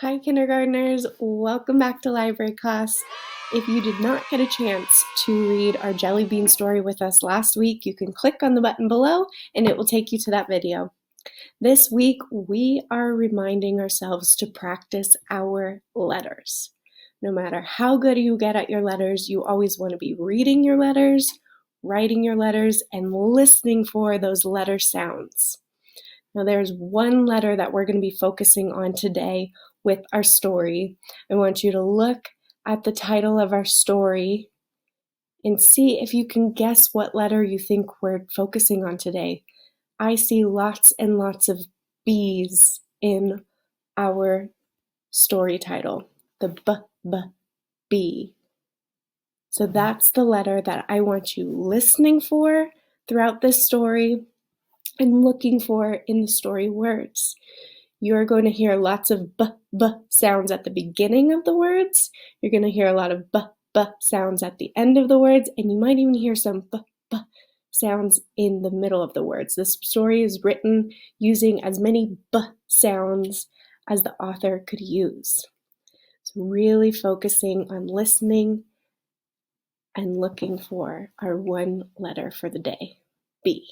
Hi, kindergartners. Welcome back to library class. If you did not get a chance to read our jelly bean story with us last week, you can click on the button below and it will take you to that video. This week, we are reminding ourselves to practice our letters. No matter how good you get at your letters, you always want to be reading your letters, writing your letters, and listening for those letter sounds. Now, there's one letter that we're going to be focusing on today with our story. I want you to look at the title of our story and see if you can guess what letter you think we're focusing on today. I see lots and lots of B's in our story title, the B. So that's the letter that I want you listening for throughout this story and looking for in the story words. You're going to hear lots of b sounds at the beginning of the words. You're going to hear a lot of b sounds at the end of the words, and you might even hear some b sounds in the middle of the words. This story is written using as many b sounds as the author could use. So really focusing on listening and looking for our one letter for the day, B.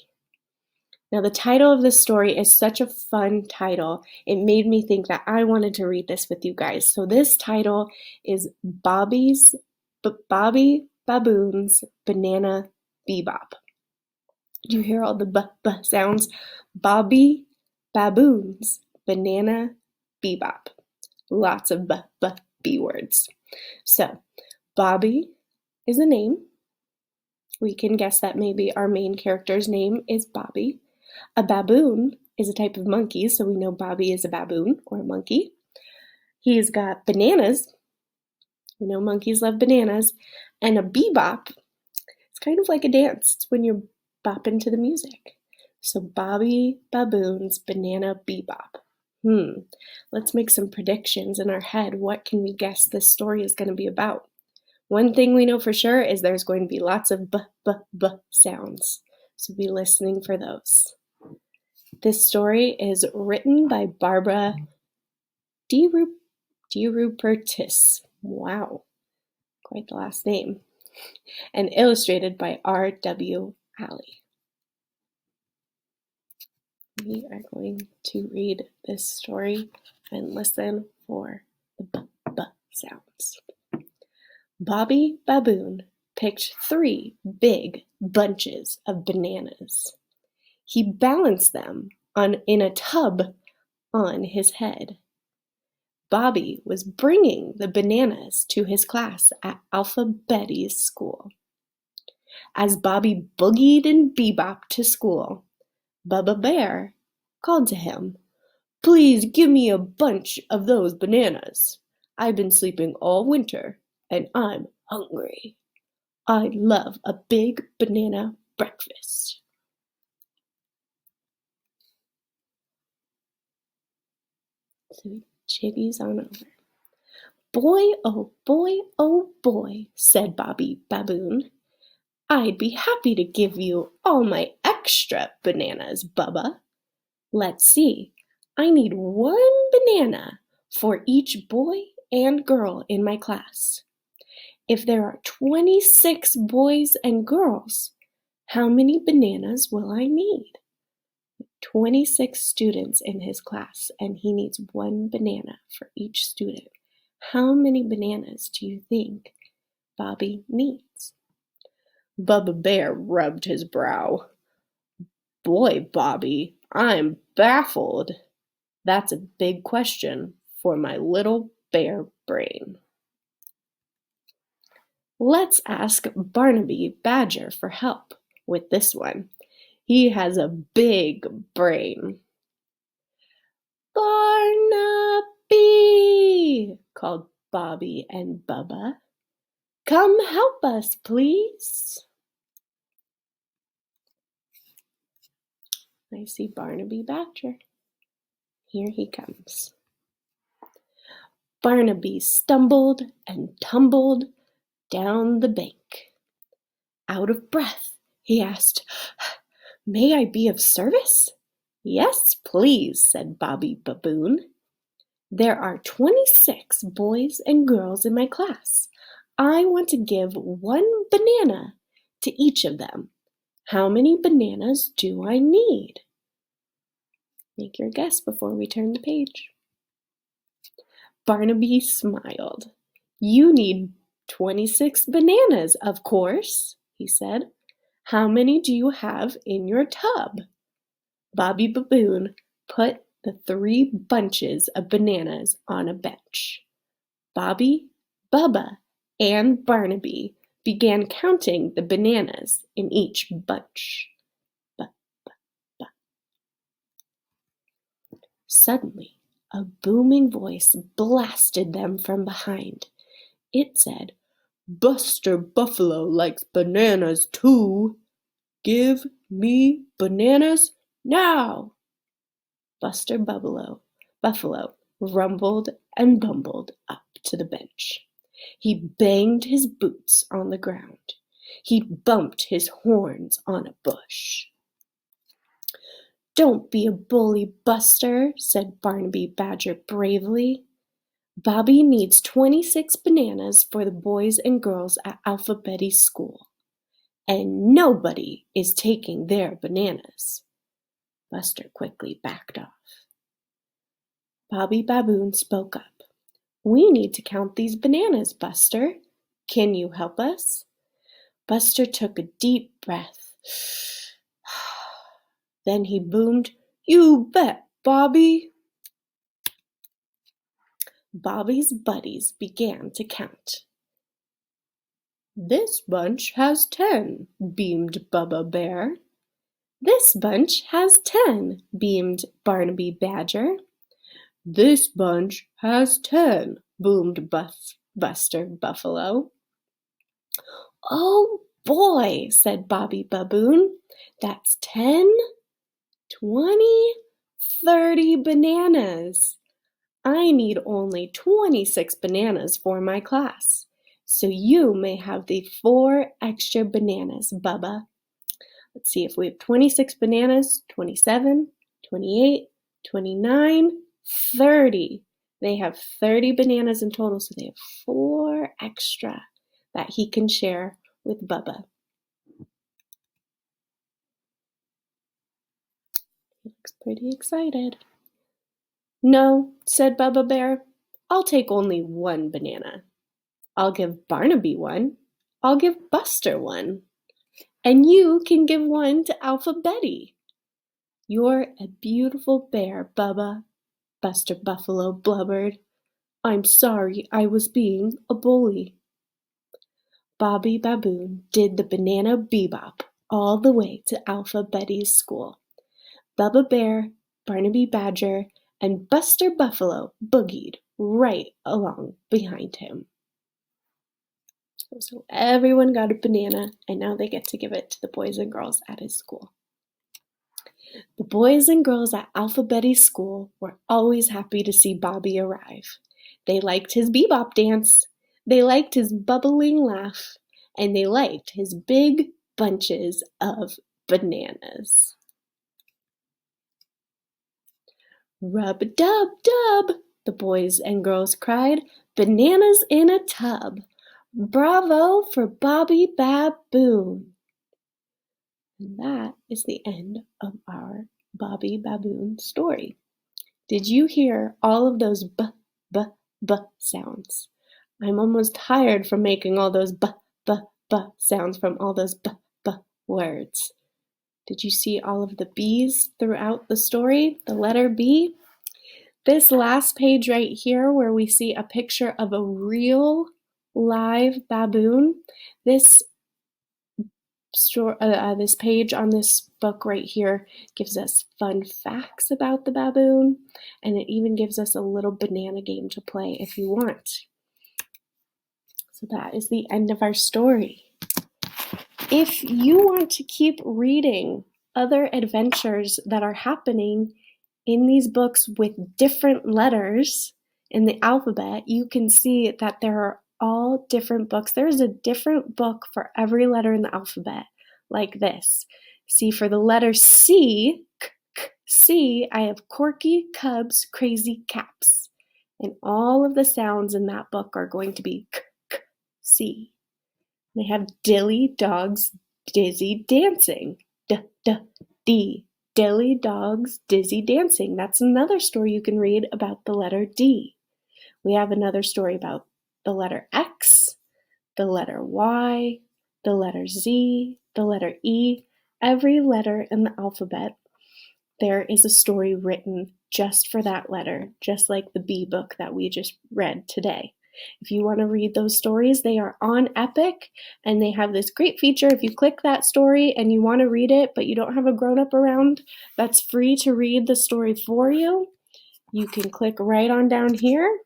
Now, the title of this story is such a fun title. It made me think that I wanted to read this with you guys. So this title is Bobby Baboon's Banana Bebop. Did you hear all the b sounds? Bobby Baboon's Banana Bebop. Lots of b words. So, Bobby is a name. We can guess that maybe our main character's name is Bobby. A baboon is a type of monkey, so we know Bobby is a baboon or a monkey. He's got bananas. We know monkeys love bananas. And a bebop, it's kind of like a dance. It's when you're bopping to the music. So Bobby Baboon's Banana Bebop. Let's make some predictions in our head. What can we guess this story is going to be about? One thing we know for sure is there's going to be lots of b sounds. So be listening for those. This story is written by Barbara DeRupertis. Wow, quite the last name. And illustrated by R.W. Alley. We are going to read this story and listen for the b sounds. Bobby Baboon picked 3 big bunches of bananas. He balanced them in a tub on his head. Bobby was bringing the bananas to his class at Alpha Betty's school. As Bobby boogied and bebopped to school, Bubba Bear called to him, "Please give me a bunch of those bananas. I've been sleeping all winter and I'm hungry. I'd love a big banana breakfast." So he jiggies on over. "Boy, oh boy," said Bobby Baboon. "I'd be happy to give you all my extra bananas, Bubba. Let's see, I need 1 banana for each boy and girl in my class. If there are 26 boys and girls, how many bananas will I need?" 26 students in his class, and he needs 1 banana for each student. How many bananas do you think Bobby needs? Bubba Bear rubbed his brow. "Boy, Bobby, I'm baffled. That's a big question for my little bear brain. Let's ask Barnaby Badger for help with this one. He has a big brain." "Barnaby!" called Bobby and Bubba. "Come help us, please." I see Barnaby Badger. Here he comes. Barnaby stumbled and tumbled down the bank. Out of breath, he asked, "May I be of service?" "Yes, please," said Bobby Baboon. There are 26 boys and girls in my class. I want to give one banana to each of them. How many bananas do I need? Make your guess before we turn the page. Barnaby smiled. You need 26 bananas, of course, he said. How many do you have in your tub? Bobby Baboon put the 3 bunches of bananas on a bench. Bobby, Bubba, and Barnaby began counting the bananas in each bunch. Suddenly, a booming voice blasted them from behind. It said, Buster Buffalo likes bananas too. Give me bananas now. Buster Buffalo rumbled and bumbled up to the bench. He banged his boots on the ground. He bumped his horns on a bush. Don't be a bully, Buster, said Barnaby Badger bravely. Bobby needs 26 bananas for the boys and girls at Alpha Betty's school, and nobody is taking their bananas. Buster quickly backed off. Bobby Baboon spoke up. We need to count these bananas, Buster. Can you help us? Buster took a deep breath. Then he boomed, You bet, Bobby. Bobby's buddies began to count. This bunch has 10, beamed Bubba Bear. This bunch has 10, beamed Barnaby Badger. This bunch has 10, boomed Buster Buffalo. Oh boy, said Bobby Baboon. That's 10, 20, 30 bananas. I need only 26 bananas for my class, so you may have the 4 extra bananas, Bubba. Let's see if we have 26 bananas, 27, 28, 29, 30. They have 30 bananas in total, so they have 4 extra that he can share with Bubba. He looks pretty excited. No, said Bubba Bear, I'll take only 1 banana. I'll give Barnaby 1. I'll give Buster 1. And you can give 1 to Alpha Betty. You're a beautiful bear, Bubba, Buster Buffalo blubbered. I'm sorry I was being a bully. Bobby Baboon did the banana bebop all the way to Alpha Betty's school. Bubba Bear, Barnaby Badger, and Buster Buffalo boogied right along behind him. So everyone got a banana, and now they get to give it to the boys and girls at his school. The boys and girls at Alpha Betty's school were always happy to see Bobby arrive. They liked his bebop dance, they liked his bubbling laugh, and they liked his big bunches of bananas. Rub-a-dub-dub, the boys and girls cried, bananas in a tub. Bravo for Bobby Baboon. And that is the end of our Bobby Baboon story. Did you hear all of those b sounds? I'm almost tired from making all those b sounds from all those b words. Did you see all of the B's throughout the story? The letter B? This last page right here where we see a picture of a real live baboon, this page on this book right here gives us fun facts about the baboon, and it even gives us a little banana game to play if you want. So that is the end of our story. If you want to keep reading other adventures that are happening in these books with different letters in the alphabet, you can see that there are all different books. There's a different book for every letter in the alphabet, like this. See, for the letter C, C, I have Corky, Cubs, Crazy Caps. And all of the sounds in that book are going to be k, k, C. They have dilly dogs dizzy dancing. D, d, D. Dilly dogs dizzy dancing. That's another story you can read about the letter D. We have another story about the letter X, the letter Y, the letter Z, the letter E. Every letter in the alphabet, there is a story written just for that letter, just like the B book that we just read today. If you want to read those stories, they are on Epic, and they have this great feature. If you click that story and you want to read it, but you don't have a grown-up around that's free to read the story for you, you can click right on down here.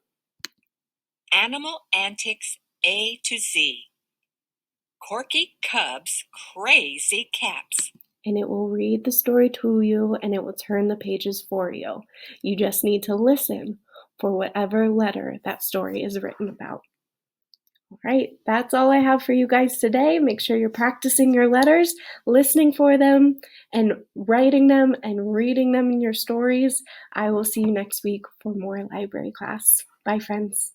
Animal Antics A to Z. Corky Cub's Crazy Caps. And it will read the story to you, and it will turn the pages for you. You just need to listen for whatever letter that story is written about. All right, that's all I have for you guys today. Make sure you're practicing your letters, listening for them, and writing them and reading them in your stories. I will see you next week for more library class. Bye, friends.